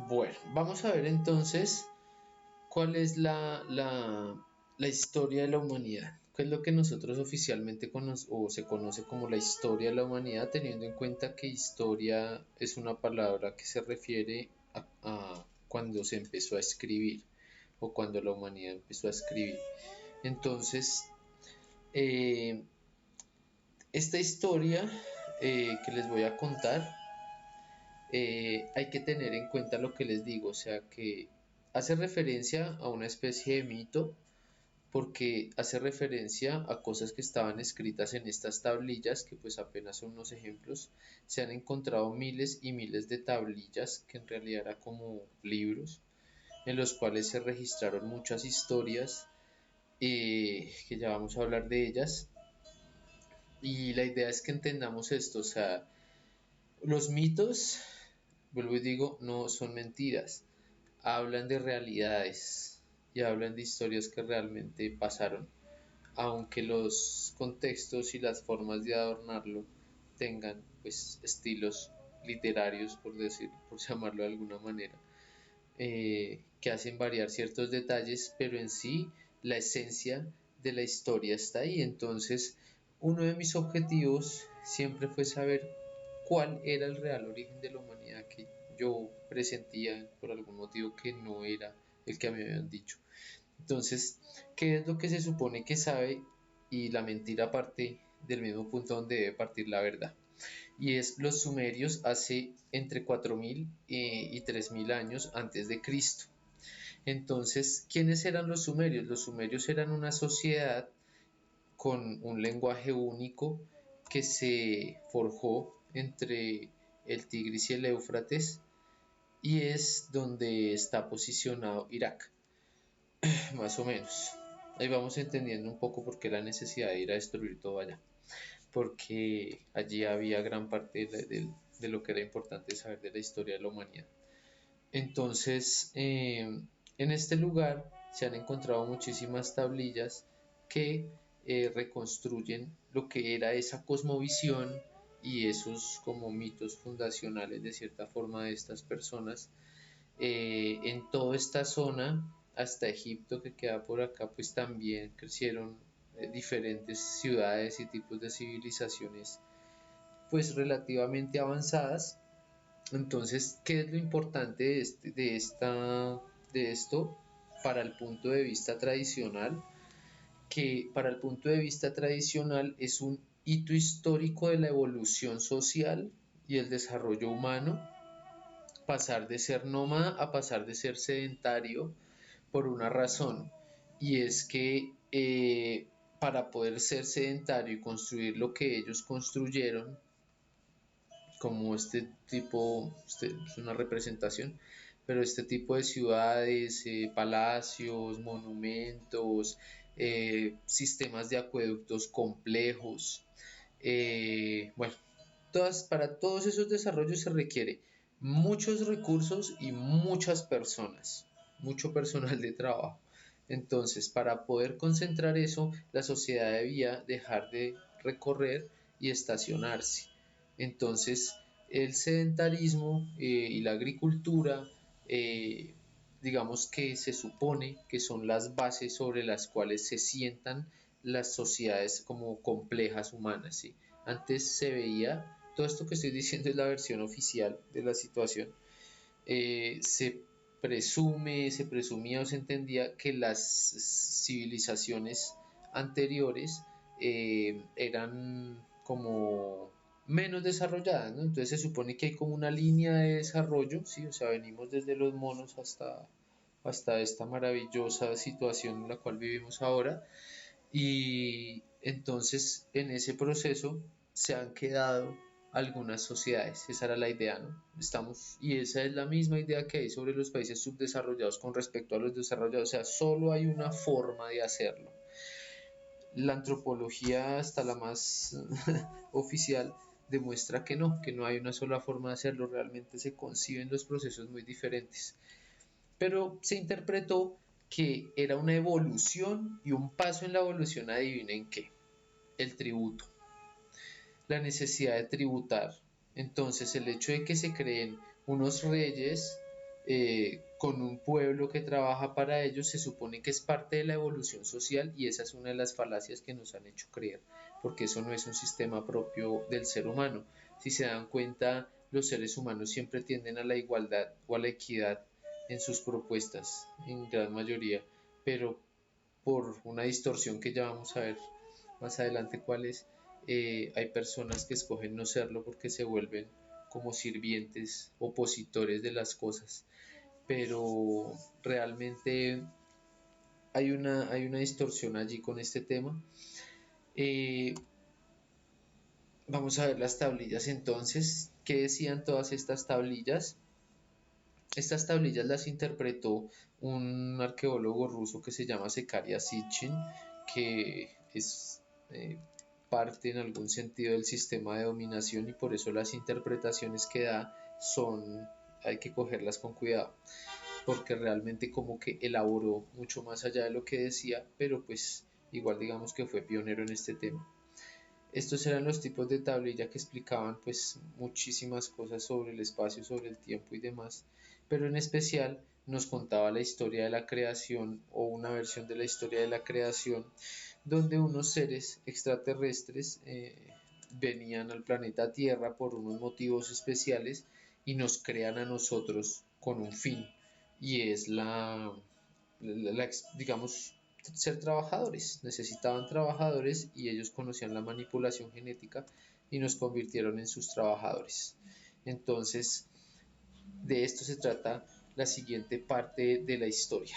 Bueno, vamos a ver entonces cuál es la historia de la humanidad. ¿Qué es lo que nosotros oficialmente o se conoce como la historia de la humanidad, teniendo en cuenta que historia es una palabra que se refiere a cuando se empezó a escribir o cuando la humanidad empezó a escribir? Entonces, eh, esta historia que les voy a contar, hay que tener en cuenta lo que les digo, o sea que hace referencia a una especie de mito porque hace referencia a cosas que estaban escritas en estas tablillas, que pues apenas son unos ejemplos. Se han encontrado miles y miles de tablillas que en realidad eran como libros en los cuales se registraron muchas historias, que ya vamos a hablar de ellas. Y la idea es que entendamos esto, o sea, los mitos, vuelvo y digo, no son mentiras, hablan de realidades y hablan de historias que realmente pasaron, aunque los contextos y las formas de adornarlo tengan pues estilos literarios, por decir, por llamarlo de alguna manera, que hacen variar ciertos detalles, pero en sí la esencia de la historia está ahí. Entonces, uno de mis objetivos siempre fue saber cuál era el real origen de la humanidad que yo presentía por algún motivo que no era el que me habían dicho. Entonces, ¿qué es lo que se supone que sabe? Y la mentira parte del mismo punto donde debe partir la verdad. Y es los sumerios hace entre 4000 y 3000 años antes de Cristo. Entonces, ¿quiénes eran los sumerios? Los sumerios eran una sociedad con un lenguaje único que se forjó entre el Tigris y el Éufrates, y es donde está posicionado Irak, más o menos. Ahí vamos entendiendo un poco por qué la necesidad de ir a destruir todo allá, porque allí había gran parte de lo que era importante saber de la historia de la humanidad. Entonces, en este lugar se han encontrado muchísimas tablillas que reconstruyen lo que era esa cosmovisión y esos como mitos fundacionales de cierta forma de estas personas. En toda esta zona, hasta Egipto que queda por acá, pues también crecieron diferentes ciudades y tipos de civilizaciones pues relativamente avanzadas. Entonces, ¿qué es lo importante de esto para el punto de vista tradicional? Que para el punto de vista tradicional es un hito histórico de la evolución social y el desarrollo humano, pasar de ser nómada a pasar de ser sedentario por una razón, y es que para poder ser sedentario y construir lo que ellos construyeron, como este tipo, es una representación, pero este tipo de ciudades, palacios, monumentos, sistemas de acueductos complejos, bueno, para todos esos desarrollos se requiere muchos recursos y muchas personas, mucho personal de trabajo. Entonces, para poder concentrar eso, la sociedad debía dejar de recorrer y estacionarse. Entonces, el sedentarismo y la agricultura, eh, digamos que se supone que son las bases sobre las cuales se sientan las sociedades como complejas humanas, ¿sí? Antes se veía, todo esto que estoy diciendo es la versión oficial de la situación, se se presumía o se entendía que las civilizaciones anteriores eran como menos desarrolladas, ¿no? Entonces se supone que hay como una línea de desarrollo, ¿sí? O sea, venimos desde los monos hasta esta maravillosa situación en la cual vivimos ahora, y entonces en ese proceso se han quedado algunas sociedades. Esa era la idea, ¿no? Y esa es la misma idea que hay sobre los países subdesarrollados con respecto a los desarrollados. O sea, solo hay una forma de hacerlo. La antropología, hasta la más oficial, demuestra que no hay una sola forma de hacerlo. Realmente se conciben los procesos muy diferentes, pero se interpretó que era una evolución y un paso en la evolución. Adivinen qué: el tributo, la necesidad de tributar. Entonces, el hecho de que se creen unos reyes con un pueblo que trabaja para ellos, se supone que es parte de la evolución social y esa es una de las falacias que nos han hecho creer, porque eso no es un sistema propio del ser humano. Si se dan cuenta, los seres humanos siempre tienden a la igualdad o a la equidad en sus propuestas, en gran mayoría, pero por una distorsión que ya vamos a ver más adelante cuál es, hay personas que escogen no serlo porque se vuelven como sirvientes, opositores de las cosas, pero realmente hay una distorsión allí con este tema. Eh, Vamos a ver las tablillas entonces. ¿Qué decían todas estas tablillas? Estas tablillas las interpretó un arqueólogo ruso que se llama Zekaria Sitchin, que es parte en algún sentido del sistema de dominación y por eso las interpretaciones que da son, hay que cogerlas con cuidado, porque realmente como que elaboró mucho más allá de lo que decía, pero pues igual digamos que fue pionero en este tema. Estos eran los tipos de tablilla que explicaban pues muchísimas cosas sobre el espacio, sobre el tiempo y demás, pero en especial nos contaba la historia de la creación o una versión de la historia de la creación donde unos seres extraterrestres venían al planeta Tierra por unos motivos especiales y nos crean a nosotros con un fin y es digamos, ser trabajadores. Necesitaban trabajadores y ellos conocían la manipulación genética y nos convirtieron en sus trabajadores. Entonces, de esto se trata la siguiente parte de la historia.